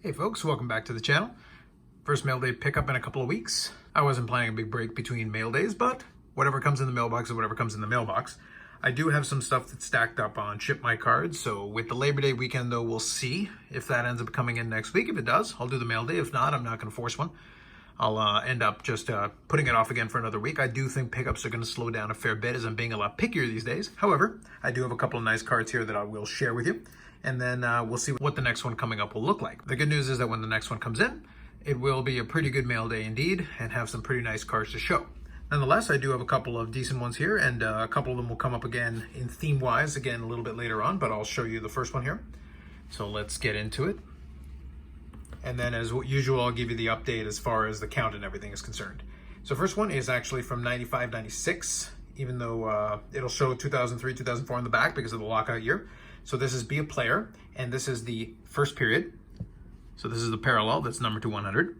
Hey folks, welcome back to the channel. First mail day pickup in a couple of weeks. I wasn't planning a big break between mail days, but whatever comes in the mailbox is whatever comes in the mailbox. I do have some stuff that's stacked up on Ship My Cards, so with the Labor Day weekend though, we'll see if that ends up coming in next week. If it does, I'll do the mail day. If not, I'm not going to force one. I'll end up just putting it off again for another week. I do think pickups are going to slow down a fair bit as I'm being a lot pickier these days. However, I do have a couple of nice cards here that I will share with you. And then we'll see what the next one coming up will look like. The good news is that when the next one comes in, it will be a pretty good mail day indeed and have some pretty nice cards to show. Nonetheless, I do have a couple of decent ones here, and a couple of them will come up again in theme-wise again a little bit later on, but I'll show you the first one here. So let's get into it. And then as usual, I'll give you the update as far as the count and everything is concerned. So first one is actually from 95-96, even though it'll show 2003, 2004 on the back because of the lockout year. So this is Be a Player, and this is the first period. So this is the parallel, that's number 200.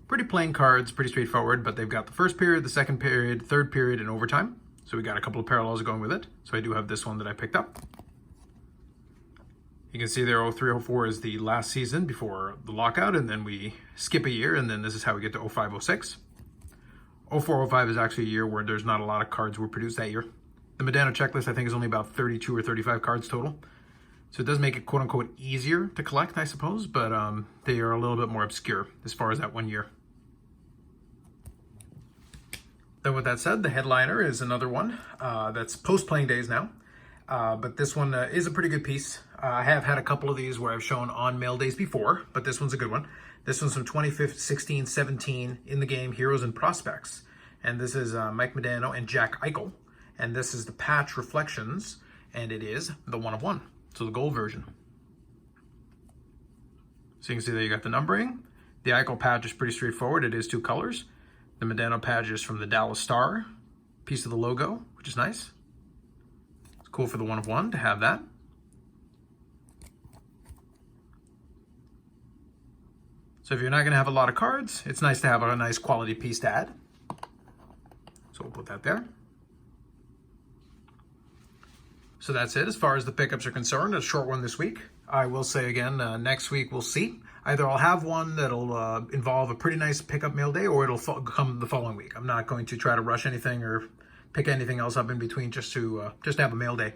Pretty plain cards, pretty straightforward, but they've got the first period, the second period, third period, and overtime. So we got a couple of parallels going with it. So I do have this one that I picked up. You can see there 03, 04 is the last season before the lockout, and then we skip a year, and then this is how we get to 05, 06. 04, 05 is actually a year where there's not a lot of cards were produced that year. The Medano checklist, I think, is only about 32 or 35 cards total. So it does make it quote-unquote easier to collect, I suppose, but they are a little bit more obscure as far as that 1 year. Then with that said, the headliner is another one that's post-playing days now. But this one is a pretty good piece. I have had a couple of these where I've shown on mail days before, but this one's a good one. This one's from 2016, 17 in the game Heroes and Prospects. And this is Mike Medano and Jack Eichel. And this is the patch Reflections, and it is the 1 of 1, so the gold version. So you can see there you got the numbering. The Eichel patch is pretty straightforward. It is 2 colors. The Medano patch is from the Dallas Star, piece of the logo, which is nice. It's cool for the 1 of 1 to have that. So if you're not going to have a lot of cards, it's nice to have a nice quality piece to add. So we'll put that there. So that's it as far as the pickups are concerned. A short one this week. I will say again, next week we'll see. Either I'll have one that'll involve a pretty nice pickup mail day, or it'll come the following week. I'm not going to try to rush anything or pick anything else up in between just to have a mail day.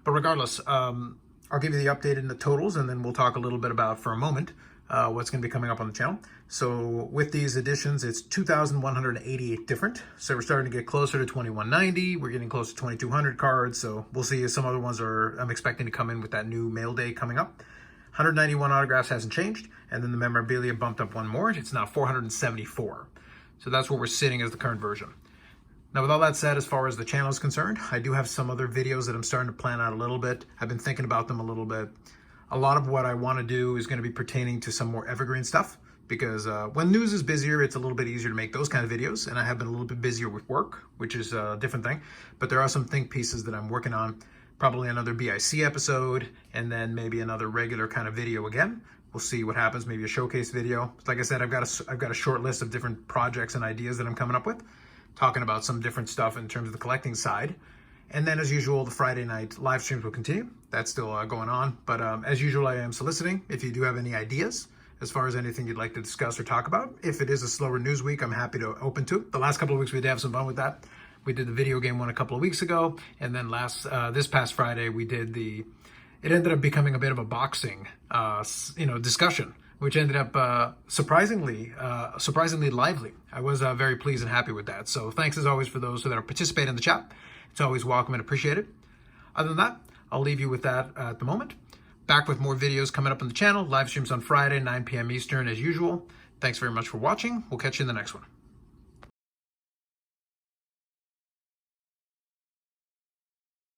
But regardless, I'll give you the update in the totals, and then we'll talk a little bit about, for a moment, what's going to be coming up on the channel. So with these additions, it's 2,188 different. So we're starting to get closer to 2,190. We're getting close to 2,200 cards. So we'll see if some other ones I'm expecting to come in with that new mail day coming up. 191 autographs hasn't changed. And then the memorabilia bumped up one more. It's now 474. So that's where we're sitting as the current version. Now, with all that said, as far as the channel is concerned, I do have some other videos that I'm starting to plan out a little bit. I've been thinking about them a little bit. A lot of what I want to do is going to be pertaining to some more evergreen stuff, because when news is busier, it's a little bit easier to make those kind of videos, and I have been a little bit busier with work, which is a different thing. But there are some think pieces that I'm working on, probably another BIC episode, and then maybe another regular kind of video again. We'll see what happens, maybe a showcase video. Like I said, I've got a short list of different projects and ideas that I'm coming up with, talking about some different stuff in terms of the collecting side. And then, as usual, the Friday night live streams will continue. That's still going on. But as usual, I am soliciting. If you do have any ideas as far as anything you'd like to discuss or talk about, if it is a slower news week, I'm happy to open to it. The last couple of weeks, we did have some fun with that. We did the video game one a couple of weeks ago. And then this past Friday, we did it ended up becoming a bit of a boxing, discussion, which ended up surprisingly lively. I was very pleased and happy with that. So thanks as always for those that are participating in the chat. It's always welcome and appreciated. Other than that, I'll leave you with that at the moment. Back with more videos coming up on the channel. Live streams on Friday, 9 p.m. Eastern as usual. Thanks very much for watching. We'll catch you in the next one.